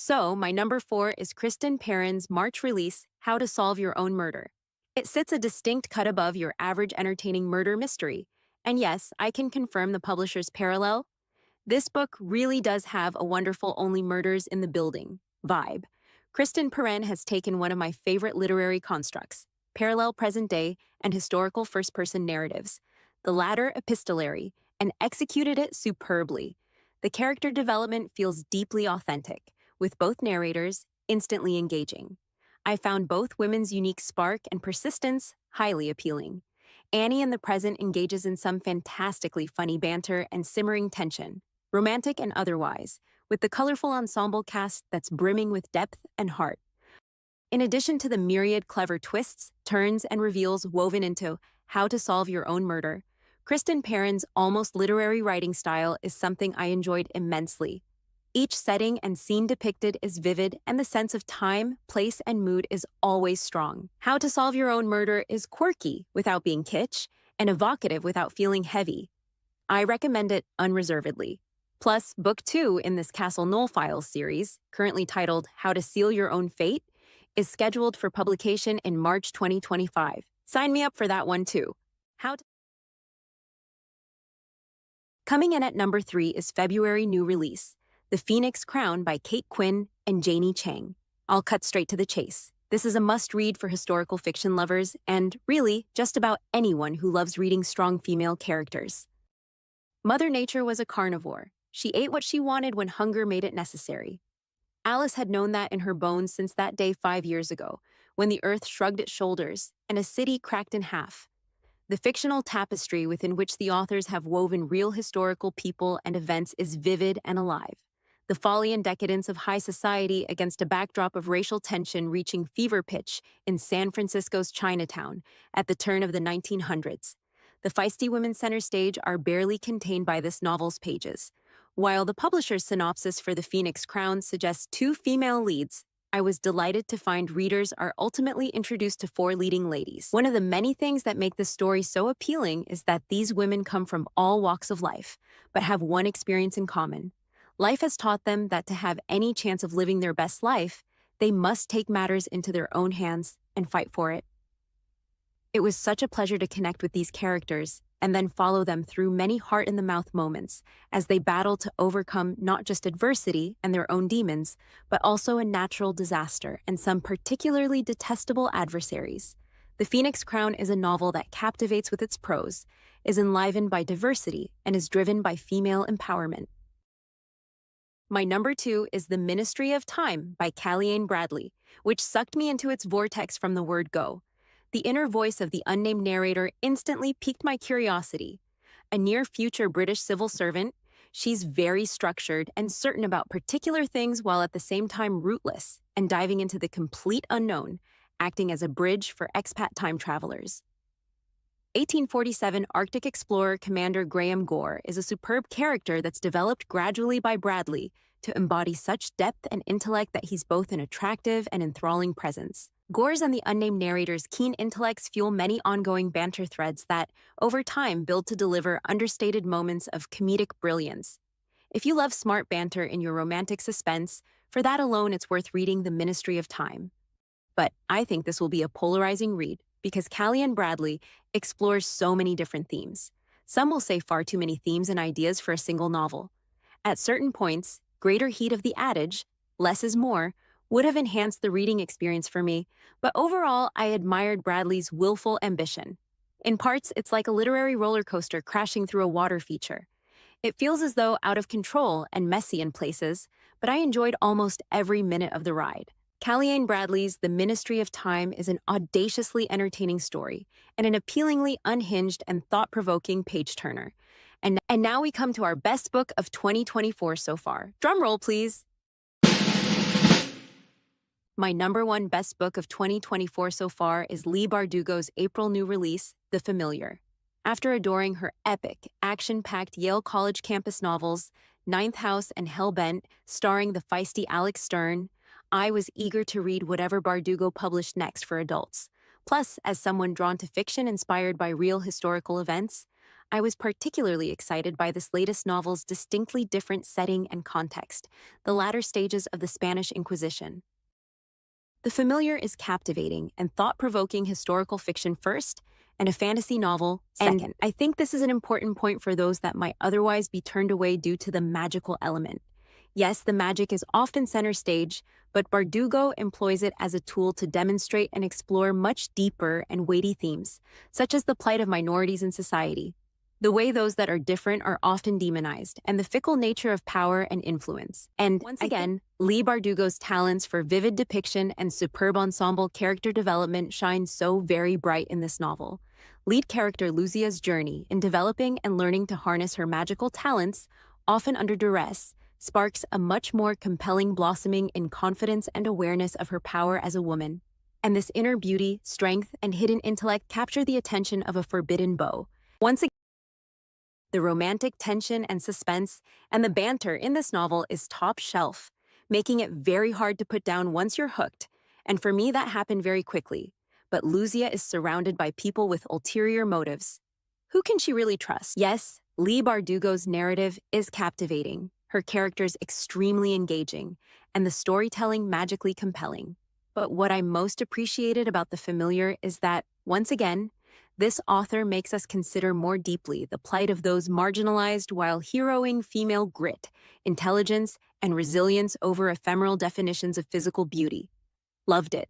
So, my number 4 is Kristen Perrin's March release, How to Solve Your Own Murder. It sits a distinct cut above your average entertaining murder mystery. And yes, I can confirm the publisher's parallel. This book really does have a wonderful only murders in the building vibe. Kristen Perrin has taken one of my favorite literary constructs, parallel present day and historical first person narratives, the latter epistolary, and executed it superbly. The character development feels deeply authentic, with both narrators instantly engaging. I found both women's unique spark and persistence highly appealing. Annie in the present engages in some fantastically funny banter and simmering tension, romantic and otherwise, with the colorful ensemble cast that's brimming with depth and heart. In addition to the myriad clever twists, turns, and reveals woven into How to Solve Your Own Murder, Kristen Perrin's almost literary writing style is something I enjoyed immensely. Each setting and scene depicted is vivid, and the sense of time, place, and mood is always strong. How to Solve Your Own Murder is quirky without being kitsch, and evocative without feeling heavy. I recommend it unreservedly. Plus, Book 2 in this Castle Knoll Files series, currently titled How to Seal Your Own Fate, is scheduled for publication in March 2025. Sign me up for that one too. How to Coming in at number 3 is February new release, The Phoenix Crown by Kate Quinn and Janie Chang. I'll cut straight to the chase. This is a must-read for historical fiction lovers and, really, just about anyone who loves reading strong female characters. Mother Nature was a carnivore. She ate what she wanted when hunger made it necessary. Alice had known that in her bones since that day 5 years ago, when the earth shrugged its shoulders and a city cracked in half. The fictional tapestry within which the authors have woven real historical people and events is vivid and alive. The folly and decadence of high society against a backdrop of racial tension reaching fever pitch in San Francisco's Chinatown at the turn of the 1900s. The feisty women center stage are barely contained by this novel's pages. While the publisher's synopsis for The Phoenix Crown suggests 2 female leads, I was delighted to find readers are ultimately introduced to 4 leading ladies. One of the many things that make this story so appealing is that these women come from all walks of life, but have one experience in common. Life has taught them that to have any chance of living their best life, they must take matters into their own hands and fight for it. It was such a pleasure to connect with these characters and then follow them through many heart-in-the-mouth moments as they battle to overcome not just adversity and their own demons, but also a natural disaster and some particularly detestable adversaries. The Phoenix Crown is a novel that captivates with its prose, is enlivened by diversity, and is driven by female empowerment. My number 2 is The Ministry of Time by Calliane Bradley, which sucked me into its vortex from the word go. The inner voice of the unnamed narrator instantly piqued my curiosity. A near-future British civil servant, she's very structured and certain about particular things while at the same time rootless and diving into the complete unknown, acting as a bridge for expat time travelers. 1847 Arctic explorer Commander Graham Gore is a superb character that's developed gradually by Bradley to embody such depth and intellect that he's both an attractive and enthralling presence. Gore's and the unnamed narrator's keen intellects fuel many ongoing banter threads that, over time, build to deliver understated moments of comedic brilliance. If you love smart banter in your romantic suspense, for that alone it's worth reading The Ministry of Time. But I think this will be a polarizing read because Calliane Bradley explores so many different themes. Some will say far too many themes and ideas for a single novel. At certain points, greater heat of the adage, less is more, would have enhanced the reading experience for me, but overall, I admired Bradley's willful ambition. In parts, it's like a literary roller coaster crashing through a water feature. It feels as though out of control and messy in places, but I enjoyed almost every minute of the ride. Calliane Bradley's The Ministry of Time is an audaciously entertaining story and an appealingly unhinged and thought-provoking page-turner. And now we come to our best book of 2024 so far. Drum roll, please. My number 1 best book of 2024 so far is Leigh Bardugo's April new release, The Familiar. After adoring her epic, action-packed Yale College campus novels, Ninth House and Hellbent, starring the feisty Alex Stern, I was eager to read whatever Bardugo published next for adults. Plus, as someone drawn to fiction inspired by real historical events, I was particularly excited by this latest novel's distinctly different setting and context, the latter stages of the Spanish Inquisition. The Familiar is captivating and thought-provoking historical fiction first, and a fantasy novel second. And I think this is an important point for those that might otherwise be turned away due to the magical element. Yes, the magic is often center stage, but Bardugo employs it as a tool to demonstrate and explore much deeper and weighty themes, such as the plight of minorities in society, the way those that are different are often demonized, and the fickle nature of power and influence. And once again, Leigh Bardugo's talents for vivid depiction and superb ensemble character development shine so very bright in this novel. Lead character Lucia's journey in developing and learning to harness her magical talents, often under duress, sparks a much more compelling blossoming in confidence and awareness of her power as a woman. And this inner beauty, strength, and hidden intellect capture the attention of a forbidden beau. Once again, the romantic tension and suspense and the banter in this novel is top shelf, making it very hard to put down once you're hooked. And for me, that happened very quickly. But Lucia is surrounded by people with ulterior motives. Who can she really trust? Yes, Leigh Bardugo's narrative is captivating, her characters extremely engaging, and the storytelling magically compelling. But what I most appreciated about The Familiar is that, once again, this author makes us consider more deeply the plight of those marginalized while heroing female grit, intelligence, and resilience over ephemeral definitions of physical beauty. Loved it.